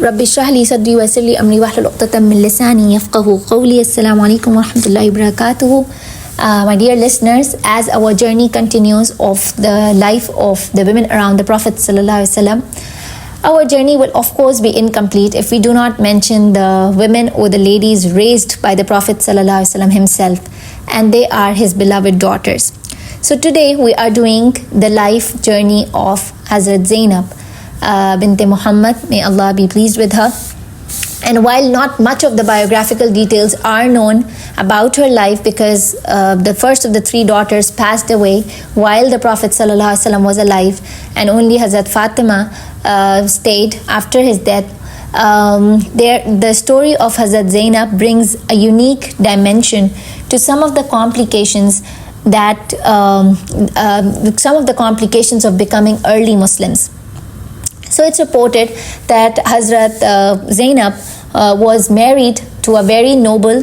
رب اشرح لي صدري ويسر لي أمري واحلل عقدة من لساني يفقهوا قولي. Assalamu alaikum wa rahmatullahi wa barakatuhu. My dear listeners, as our journey continues of the life of the women around the Prophet sallallahu alaihi wasallam, our journey will of course be incomplete if we do not mention the women or the ladies raised by the Prophet sallallahu alaihi wasallam himself, and they are his beloved daughters. So today we are doing the life journey of Hazrat Zaynab Bint Muhammad, may Allah be pleased with her. And while not much of the biographical details are known about her life, because the first of the three daughters passed away while the Prophet ﷺ was alive, and only Hazrat Fatima stayed after his death, the story of Hazrat Zaynab brings a unique dimension to some of the complications of becoming early Muslims. So it's reported that Hazrat Zaynab was married to a very noble,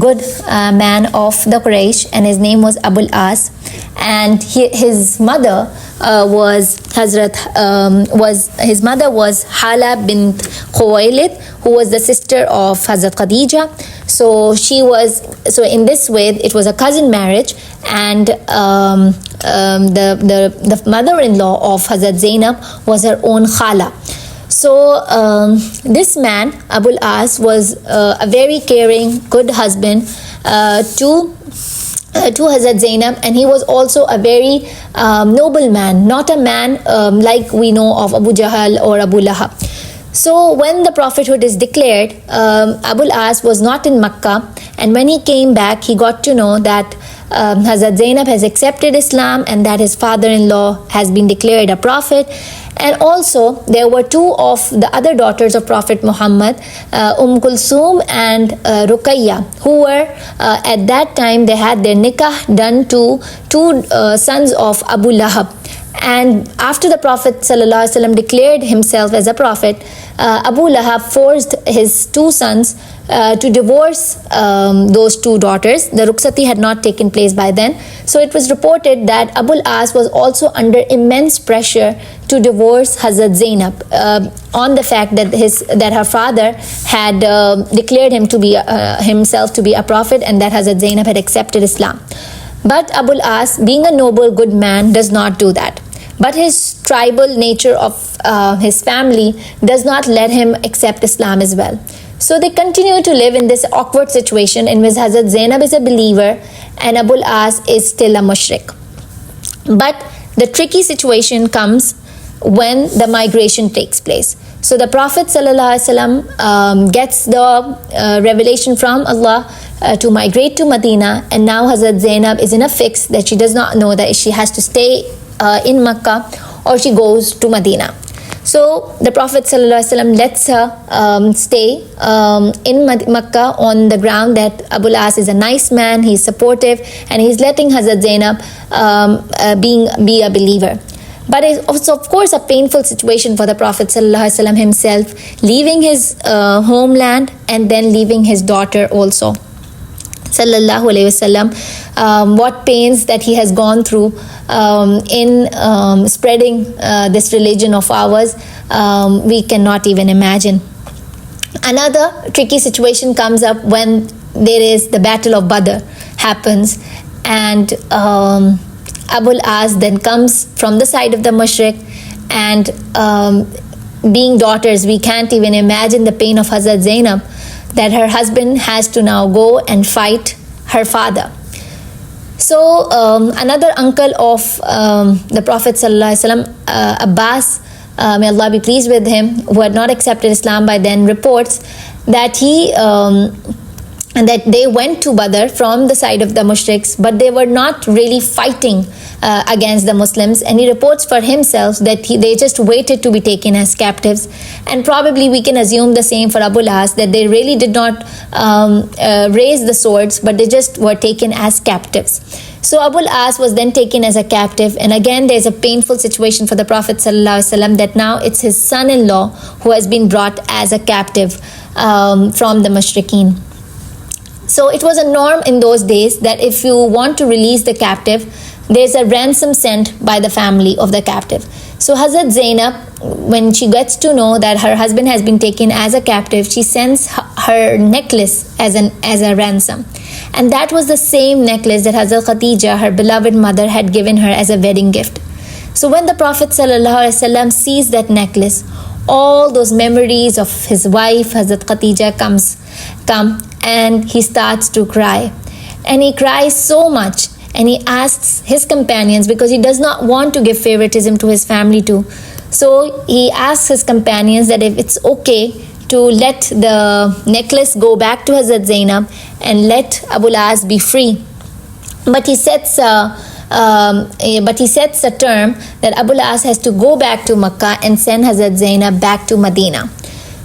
good man of the Quraysh, and his name was Abul As, and his mother was Hala bint Khuwailid, who was the sister of Hazrat Khadija. So in this way it was a cousin marriage, and the mother-in-law of Hazrat Zaynab was her own Khala. So this man, Abul As, was a very caring, good husband to Hazrat Zaynab, and he was also a very noble man, not a man like we know of Abu Jahl or Abu Lahab. So when the prophethood is declared, Abul As was not in Makkah, and when he came back, he got to know that Hazrat Zaynab has accepted Islam and that his father-in-law has been declared a prophet. And also there were two of the other daughters of Prophet Muhammad, Kulsum and Ruqayya, who were at that time they had their nikah done to two sons of Abu Lahab. And after the Prophet ﷺ declared himself as a prophet, Abu Lahab forced his two sons to divorce those two daughters. The Rukhsati had not taken place by then. So it was reported that Abul As was also under immense pressure to divorce Hazrat Zaynab on the fact that her father had declared himself to be a prophet, and that Hazrat Zaynab had accepted Islam. But Abul As, being a noble, good man, does not do that. But his tribal nature of his family does not let him accept Islam as well. So they continue to live in this awkward situation in which Hazrat Zaynab is a believer and Abul As is still a mushrik. But the tricky situation comes when the migration takes place. So the Prophet ﷺ gets the revelation from Allah to migrate to Medina, and now Hazrat Zaynab is in a fix that she does not know that she has to stay in Makkah or she goes to Medina. So the Prophet ﷺ lets her stay in Makkah on the ground that Abul As is a nice man, he's supportive, and he's letting Hazrat Zaynab be a believer. But it's also, of course, a painful situation for the Prophet ﷺ himself, leaving his homeland and then leaving his daughter also. Sallallahu Alaihi Wasallam, what pains that he has gone through in spreading this religion of ours, we cannot even imagine. Another tricky situation comes up when there is the Battle of Badr happens, and Abul As then comes from the side of the mushrik, and being daughters, we can't even imagine the pain of Hazrat Zaynab, that her husband has to now go and fight her father. So another uncle of the Prophet ﷺ, Abbas, may Allah be pleased with him, who had not accepted Islam by then, reports that that they went to Badr from the side of the mushriks, but they were not really fighting against the Muslims, and he reports for himself that they just waited to be taken as captives. And probably we can assume the same for Abul As, that they really did not raise the swords, but they just were taken as captives. So Abul As was then taken as a captive, and again there's a painful situation for the Prophet ﷺ, that now it's his son-in-law who has been brought as a captive from the mushrikeen. So it was a norm in those days that if you want to release the captive, there's a ransom sent by the family of the captive. So Hazrat Zaynab, when she gets to know that her husband has been taken as a captive, she sends her necklace as a ransom. And that was the same necklace that Hazrat Khadija, her beloved mother, had given her as a wedding gift. So when the Prophet ﷺ sees that necklace, all those memories of his wife, Hazrat Khadija, come, and he starts to cry. And he cries so much, and he asks his companions, because he does not want to give favoritism to his family too. So he asks his companions that if it's okay to let the necklace go back to Hazrat Zaynab and let Abul As be free. But he sets a term that Abul As has to go back to Makkah and send Hazrat Zaynab back to Medina.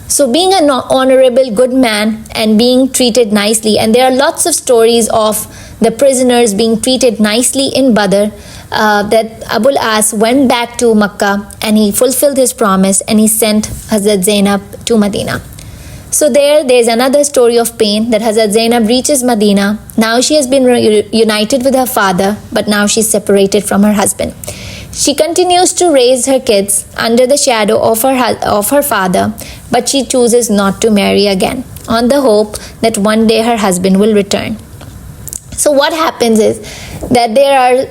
So being an honorable, good man and being treated nicely, and there are lots of stories of the prisoners being treated nicely in Badr, that Abul As went back to Makkah and he fulfilled his promise and he sent Hazrat Zaynab to Medina. So there's another story of pain, that Hazrat Zaynab reaches Medina. Now she has been united with her father, but now she's separated from her husband. She continues to raise her kids under the shadow of her father, but she chooses not to marry again, on the hope that one day her husband will return. So what happens is that there are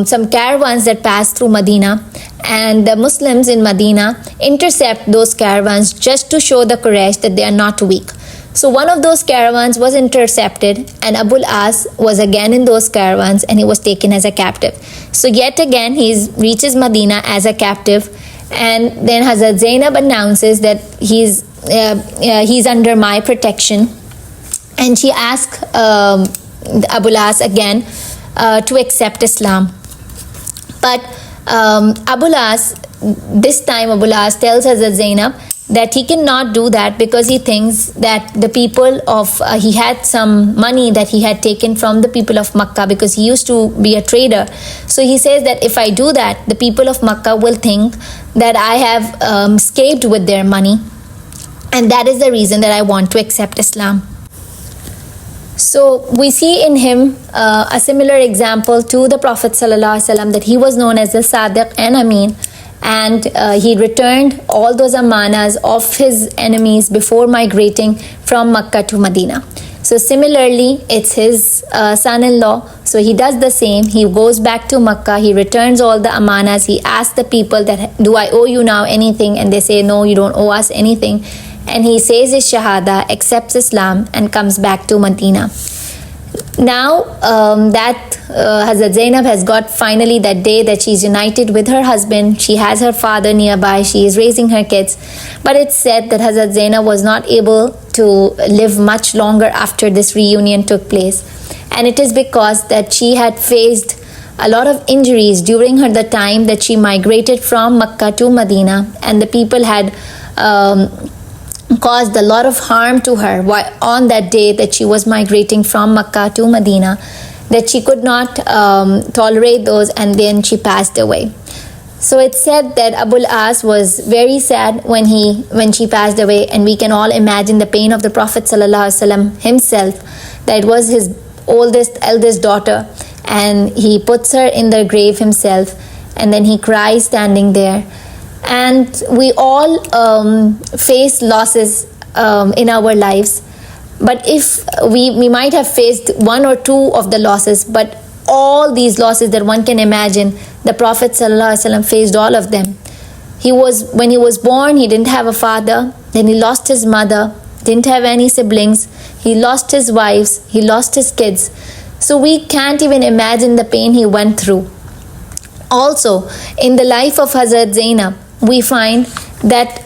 some caravans that pass through Medina, and the Muslims in Medina intercept those caravans just to show the Quraysh that they are not weak. So one of those caravans was intercepted, and Abul As was again in those caravans, and he was taken as a captive. So yet again he reaches Medina as a captive, and then Hazrat Zaynab announces that he's under my protection, and she asks Abul As again to accept Islam. But this time Abul As tells Hazrat Zaynab that he cannot do that, because he thinks that the people of he had some money that he had taken from the people of Makkah, because he used to be a trader. So he says that if I do that, the people of Makkah will think that I have escaped with their money, and that is the reason that I want to accept Islam. So we see in him a similar example to the Prophet ﷺ, that he was known as the Sadiq and Amin, and he returned all those amanas of his enemies before migrating from Makkah to Medina. So similarly, it's his son-in-law, so he does the same. He goes back to Makkah, he returns all the amanas, he asks the people that, do I owe you now anything? And they say, no, you don't owe us anything. And he says his Shahada, accepts Islam, and comes back to Medina. Now that Hazrat Zaynab has got finally that day that she's united with her husband, she has her father nearby, she is raising her kids. But it's said that Hazrat Zaynab was not able to live much longer after this reunion took place. And it is because that she had faced a lot of injuries during the time that she migrated from Makkah to Medina, and the people had caused a lot of harm to her on that day that she was migrating from Makkah to Medina, that she could not tolerate those, and then she passed away. So it's said that Abul As was very sad when she passed away, and we can all imagine the pain of the Prophet ﷺ himself, that it was his eldest daughter, and he puts her in the grave himself, and then he cries standing there. And we all face losses in our lives, but if we might have faced one or two of the losses, but all these losses that one can imagine, the Prophet ﷺ faced all of them. When he was born, he didn't have a father, then he lost his mother, didn't have any siblings, he lost his wives, he lost his kids. So we can't even imagine the pain he went through. Also, in the life of Hazrat Zaynab, we find that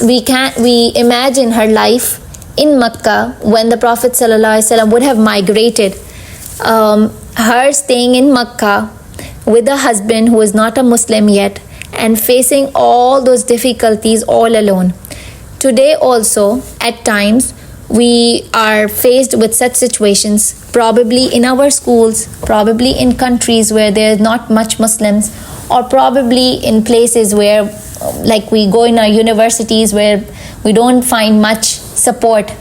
we imagine her life in Makkah when the Prophet ﷺ would have migrated. Her staying in Makkah with a husband who is not a Muslim yet, and facing all those difficulties all alone. Today also, at times, we are faced with such situations, probably in our schools, probably in countries where there is not much Muslims, or probably in places where, like we go in our universities, where we don't find much support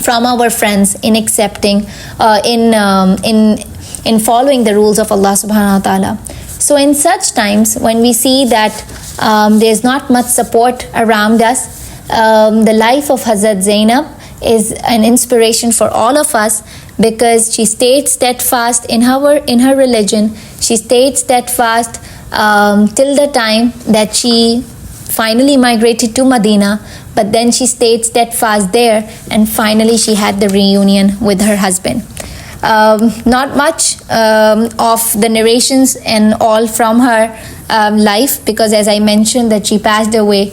from our friends in accepting, in in following the rules of Allah subhanahu wa ta'ala. So in such times when we see that there's not much support around us, the life of Hazrat Zaynab is an inspiration for all of us, because she stayed steadfast in her religion. She stayed steadfast till the time that she finally migrated to Medina, but then she stayed steadfast there, and finally she had the reunion with her husband. Not much of the narrations and all from her life, because as I mentioned that she passed away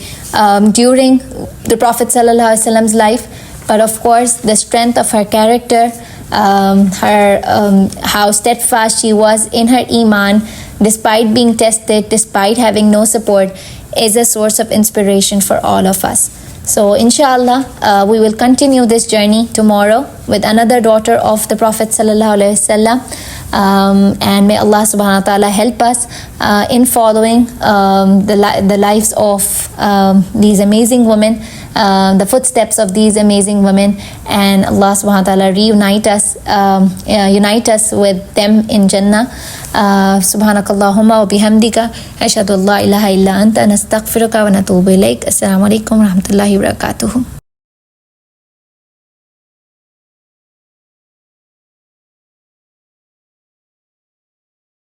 during the Prophet ﷺ's life, but of course the strength of her character, how steadfast she was in her iman despite being tested, despite having no support, is a source of inspiration for all of us. So inshallah, we will continue this journey tomorrow with another daughter of the Prophet ﷺ, and may Allah subhanahu wa ta'ala help us in following the lives of these amazing women, the footsteps of these amazing women, and Allah subhanahu wa ta'ala unite us with them in Jannah. Subhanakallahumma wa bihamdika ashhadu an la ilaha illa anta nastaghfiruka wa natubu ilaik. Assalamu alaikum wa rahmatullahi wa barakatuh.